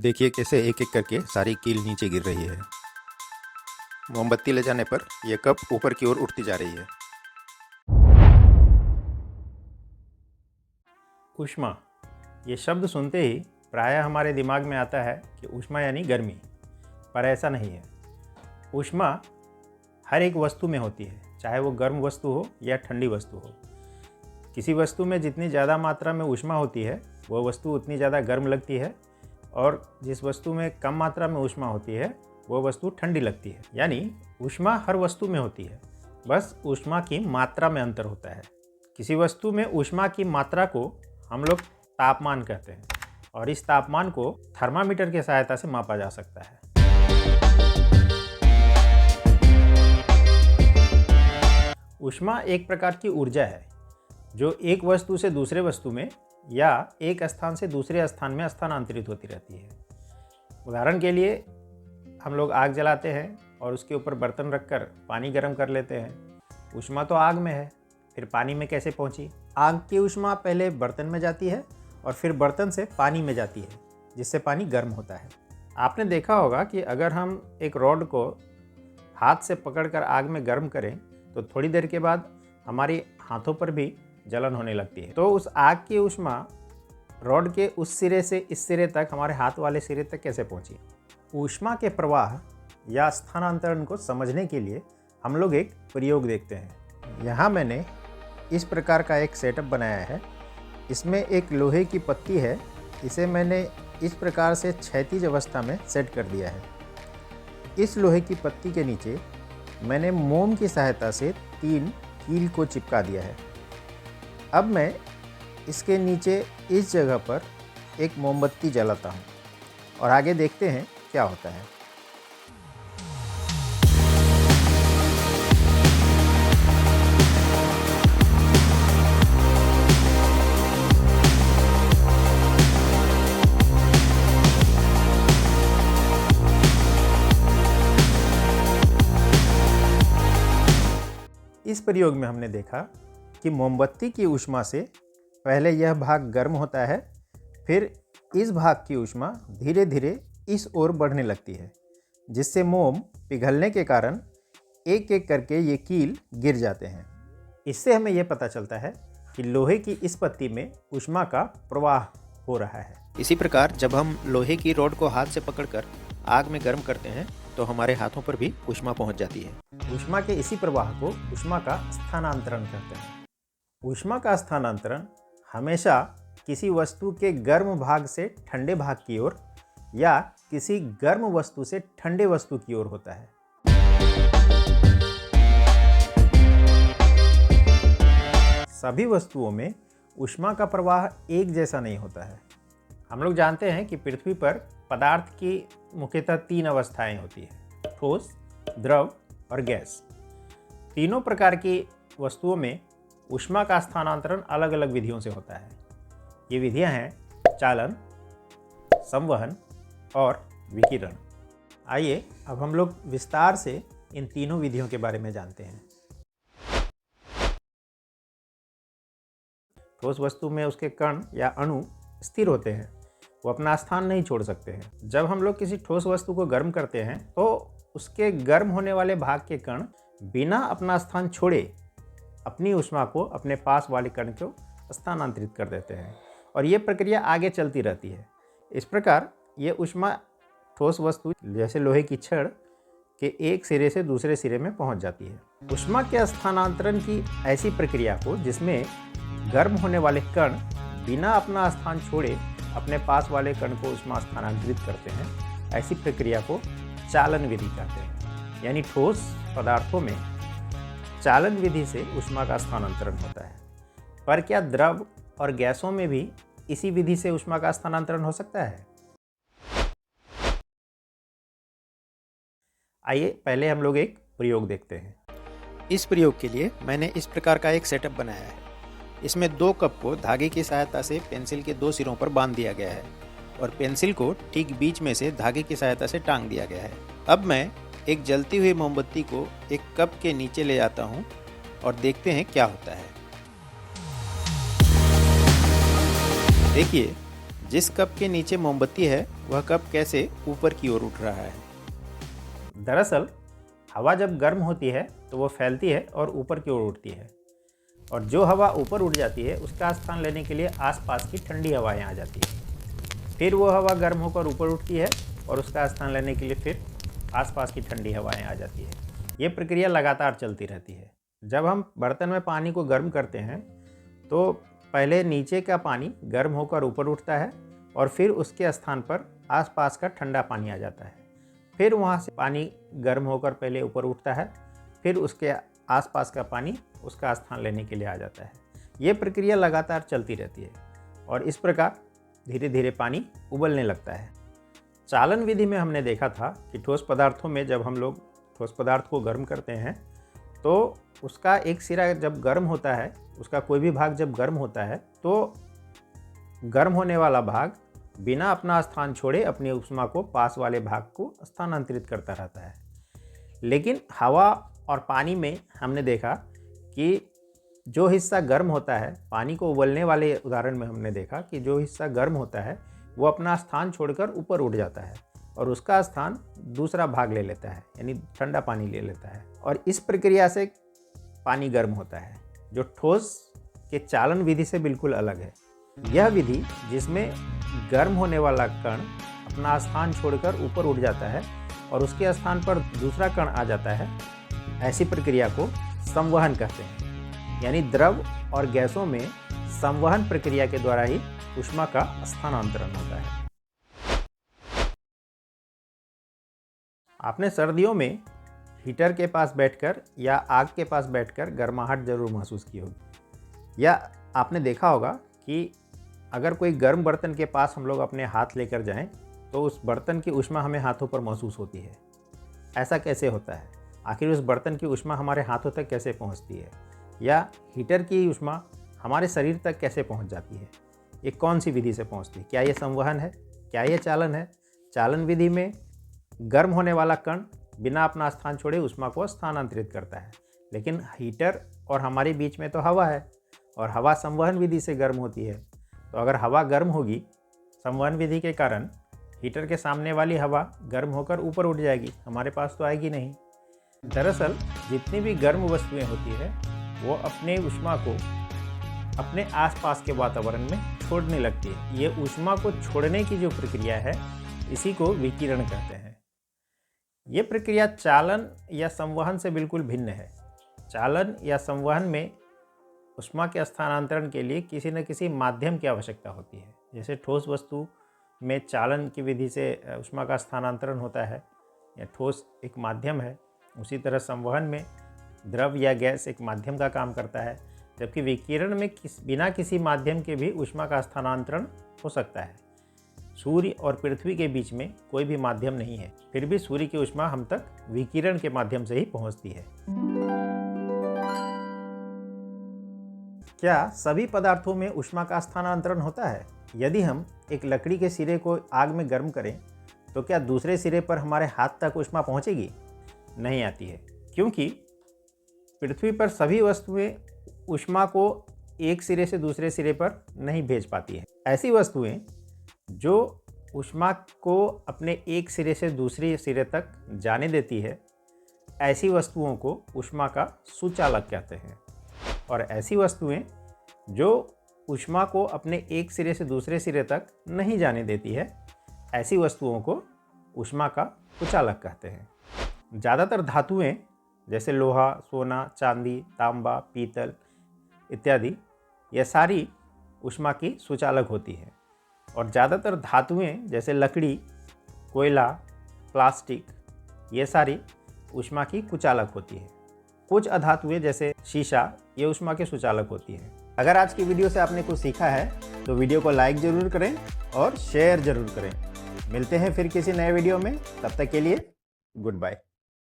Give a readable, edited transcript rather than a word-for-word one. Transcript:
देखिए कैसे एक एक करके सारी कील नीचे गिर रही है। मोमबत्ती ले जाने पर यह कप ऊपर की ओर उठती जा रही है। ऊष्मा, ये शब्द सुनते ही प्रायः हमारे दिमाग में आता है कि ऊष्मा यानी गर्मी, पर ऐसा नहीं है। ऊष्मा हर एक वस्तु में होती है, चाहे वो गर्म वस्तु हो या ठंडी वस्तु हो। किसी वस्तु में जितनी ज़्यादा मात्रा में ऊष्मा होती है वो वस्तु उतनी ज़्यादा गर्म लगती है, और जिस वस्तु में कम मात्रा में ऊष्मा होती है वो वस्तु ठंडी लगती है। यानी ऊष्मा हर वस्तु में होती है, बस ऊष्मा की मात्रा में अंतर होता है। किसी वस्तु में ऊष्मा की मात्रा को हम लोग तापमान कहते हैं, और इस तापमान को थर्मामीटर की सहायता से मापा जा सकता है। ऊष्मा एक प्रकार की ऊर्जा है जो एक वस्तु से दूसरे वस्तु में या एक स्थान से दूसरे स्थान में स्थानांतरित होती रहती है। उदाहरण के लिए हम लोग आग जलाते हैं और उसके ऊपर बर्तन रखकर पानी गर्म कर लेते हैं। ऊष्मा तो आग में है, फिर पानी में कैसे पहुंची? आग की ऊष्मा पहले बर्तन में जाती है और फिर बर्तन से पानी में जाती है, जिससे पानी गर्म होता है। आपने देखा होगा कि अगर हम एक रॉड को हाथ से पकड़कर आग में गर्म करें तो थोड़ी देर के बाद हमारे हाथों पर भी जलन होने लगती है। तो उस आग की ऊष्मा रॉड के उस सिरे से इस सिरे तक, हमारे हाथ वाले सिरे तक कैसे पहुंची? ऊष्मा के प्रवाह या स्थानांतरण को समझने के लिए हम लोग एक प्रयोग देखते हैं। यहाँ मैंने इस प्रकार का एक सेटअप बनाया है। इसमें एक लोहे की पत्ती है, इसे मैंने इस प्रकार से क्षैतिज अवस्था में सेट कर दिया है। इस लोहे की पत्ती के नीचे मैंने मोम की सहायता से 3 कील को चिपका दिया है। अब मैं इसके नीचे इस जगह पर एक मोमबत्ती जलाता हूँ और आगे देखते हैं क्या होता है। इस प्रयोग में हमने देखा कि मोमबत्ती की ऊष्मा से पहले यह भाग गर्म होता है, फिर इस भाग की ऊष्मा धीरे धीरे इस ओर बढ़ने लगती है, जिससे मोम पिघलने के कारण एक एक करके ये कील गिर जाते हैं। इससे हमें यह पता चलता है कि लोहे की इस पत्ती में ऊष्मा का प्रवाह हो रहा है। इसी प्रकार जब हम लोहे की रॉड को हाथ से पकड़कर आग में गर्म करते हैं तो हमारे हाथों पर भी ऊष्मा पहुंच जाती है। ऊष्मा के इसी प्रवाह को ऊष्मा का स्थानांतरण कहते हैं। ऊष्मा का स्थानांतरण हमेशा किसी वस्तु के गर्म भाग से ठंडे भाग की ओर या किसी गर्म वस्तु से ठंडे वस्तु की ओर होता है। सभी वस्तुओं में ऊष्मा का प्रवाह एक जैसा नहीं होता है। हम लोग जानते हैं कि पृथ्वी पर पदार्थ की मुख्यतः 3 अवस्थाएं होती हैं: ठोस, द्रव और गैस। तीनों प्रकार की वस्तुओं में ऊष्मा का स्थानांतरण अलग अलग विधियों से होता है। ये विधियां हैं चालन, संवहन और विकिरण। आइए अब हम लोग विस्तार से इन तीनों विधियों के बारे में जानते हैं। ठोस वस्तु में उसके कण या अणु स्थिर होते हैं, वो अपना स्थान नहीं छोड़ सकते हैं। जब हम लोग किसी ठोस वस्तु को गर्म करते हैं तो उसके गर्म होने वाले भाग के कण बिना अपना स्थान छोड़े अपनी ऊष्मा को अपने पास वाले कण को स्थानांतरित कर देते हैं, और ये प्रक्रिया आगे चलती रहती है। इस प्रकार ये ऊष्मा ठोस वस्तु जैसे लोहे की छड़ के एक सिरे से दूसरे सिरे में पहुंच जाती है। ऊष्मा के स्थानांतरण की ऐसी प्रक्रिया को, जिसमें गर्म होने वाले कण बिना अपना स्थान छोड़े अपने पास वाले कण को ऊष्मा स्थानांतरित करते हैं, ऐसी प्रक्रिया को चालन विधि कहते हैं। यानी ठोस पदार्थों में चालन विधि से ऊष्मा का स्थानांतरण होता है। पर क्या द्रव और गैसों में भी इसी विधि से ऊष्मा का स्थानांतरण हो सकता है? आइए पहले हम लोग एक प्रयोग देखते हैं। इस प्रयोग के लिए मैंने इस प्रकार का एक सेटअप बनाया है। इसमें 2 कप को धागे की सहायता से पेंसिल के 2 सिरों पर बांध दिया गया है और पेंसिल को ठीक बीच में से धागे की सहायता से टांग दिया गया है। अब मैं एक जलती हुई मोमबत्ती को एक कप के नीचे ले जाता हूं और देखते हैं क्या होता है। देखिए, जिस कप के नीचे मोमबत्ती है वह कप कैसे ऊपर की ओर उठ रहा है? दरअसल हवा जब गर्म होती है तो वो फैलती है और ऊपर की ओर उठती है, और जो हवा ऊपर उठ जाती है उसका स्थान लेने के लिए आसपास की ठंडी हवाएं आ जाती है। फिर वो हवा गर्म होकर ऊपर उठती है और उसका स्थान लेने के लिए फिर आसपास की ठंडी हवाएं आ जाती है। ये प्रक्रिया लगातार चलती रहती है। जब हम बर्तन में पानी को गर्म करते हैं तो पहले नीचे का पानी गर्म होकर ऊपर उठता है और फिर उसके स्थान पर आसपास का ठंडा पानी आ जाता है। फिर वहाँ से पानी गर्म होकर पहले ऊपर उठता है, फिर उसके आसपास का पानी उसका स्थान लेने के लिए आ जाता है। ये प्रक्रिया लगातार चलती रहती है और इस प्रकार धीरे धीरे पानी उबलने लगता है। चालन विधि में हमने देखा था कि ठोस पदार्थों में जब हम लोग ठोस पदार्थ को गर्म करते हैं तो उसका एक सिरा जब गर्म होता है, उसका कोई भी भाग जब गर्म होता है तो गर्म होने वाला भाग बिना अपना स्थान छोड़े अपनी ऊष्मा को पास वाले भाग को स्थानांतरित करता रहता है। लेकिन हवा और पानी में हमने देखा कि जो हिस्सा गर्म होता है, पानी को उबलने वाले उदाहरण में हमने देखा कि जो हिस्सा गर्म होता है वो अपना स्थान छोड़कर ऊपर उठ जाता है और उसका स्थान दूसरा भाग ले लेता है, यानी ठंडा पानी ले लेता है, और इस प्रक्रिया से पानी गर्म होता है, जो ठोस के चालन विधि से बिल्कुल अलग है। यह विधि जिसमें गर्म होने वाला कण अपना स्थान छोड़कर ऊपर उठ जाता है और उसके स्थान पर दूसरा कण आ जाता है, ऐसी प्रक्रिया को संवहन कहते हैं। यानी द्रव और गैसों में संवहन प्रक्रिया के द्वारा ही ऊष्मा का स्थानांतरण होता है। आपने सर्दियों में हीटर के पास बैठकर या आग के पास बैठकर गर्माहट जरूर महसूस की होगी, या आपने देखा होगा कि अगर कोई गर्म बर्तन के पास हम लोग अपने हाथ लेकर जाएं तो उस बर्तन की ऊष्मा हमें हाथों पर महसूस होती है। ऐसा कैसे होता है? आखिर उस बर्तन की ऊष्मा हमारे हाथों तक कैसे पहुंचती है, या हीटर की ऊष्मा हमारे शरीर तक कैसे पहुंच जाती है? ये कौन सी विधि से पहुंचती है? क्या ये संवहन है? क्या ये चालन है? चालन विधि में गर्म होने वाला कण बिना अपना स्थान छोड़े ऊष्मा को स्थानांतरित करता है, लेकिन हीटर और हमारे बीच में तो हवा है और हवा संवहन विधि से गर्म होती है। तो अगर हवा गर्म होगी संवहन विधि के कारण, हीटर के सामने वाली हवा गर्म होकर ऊपर उठ जाएगी, हमारे पास तो आएगी नहीं। दरअसल जितनी भी गर्म वस्तुएं होती है वो अपने ऊष्मा को अपने आसपास के वातावरण में छोड़ने लगती है। ये ऊष्मा को छोड़ने की जो प्रक्रिया है इसी को विकिरण कहते हैं। ये प्रक्रिया चालन या संवहन से बिल्कुल भिन्न है। चालन या संवहन में ऊष्मा के स्थानांतरण के लिए किसी न किसी माध्यम की आवश्यकता होती है। जैसे ठोस वस्तु में चालन की विधि से ऊष्मा का स्थानांतरण होता है या ठोस एक माध्यम है, उसी तरह संवहन में द्रव या गैस एक माध्यम का काम करता है, जबकि विकिरण में बिना किसी माध्यम के भी ऊष्मा का स्थानांतरण हो सकता है। सूर्य और पृथ्वी के बीच में कोई भी माध्यम नहीं है, फिर भी सूर्य की ऊष्मा हम तक विकिरण के माध्यम से ही पहुंचती है। क्या सभी पदार्थों में ऊष्मा का स्थानांतरण होता है? यदि हम एक लकड़ी के सिरे को आग में गर्म करें तो क्या दूसरे सिरे पर हमारे हाथ तक ऊष्मा पहुंचेगी? नहीं आती है, क्योंकि पृथ्वी पर सभी वस्तुएं ऊष्मा को एक सिरे से दूसरे सिरे पर नहीं भेज पाती है। ऐसी वस्तुएं जो ऊष्मा को अपने एक सिरे से दूसरे सिरे तक जाने देती है, ऐसी वस्तुओं को ऊष्मा का सुचालक कहते हैं। और ऐसी वस्तुएं जो ऊष्मा को अपने एक सिरे से दूसरे सिरे तक नहीं जाने देती है, ऐसी वस्तुओं को ऊष्मा का कुचालक कहते हैं। ज़्यादातर धातुएं जैसे लोहा, सोना, चांदी, तांबा, पीतल इत्यादि, ये सारी ऊष्मा की सुचालक होती है। और ज़्यादातर धातुएं जैसे लकड़ी, कोयला, प्लास्टिक, ये सारी ऊष्मा की कुचालक होती है। कुछ अधातुएं जैसे शीशा, ये ऊष्मा के सुचालक होती है। अगर आज की वीडियो से आपने कुछ सीखा है तो वीडियो को लाइक ज़रूर करें और शेयर ज़रूर करें। मिलते हैं फिर किसी नए वीडियो में, तब तक के लिए गुड बाय।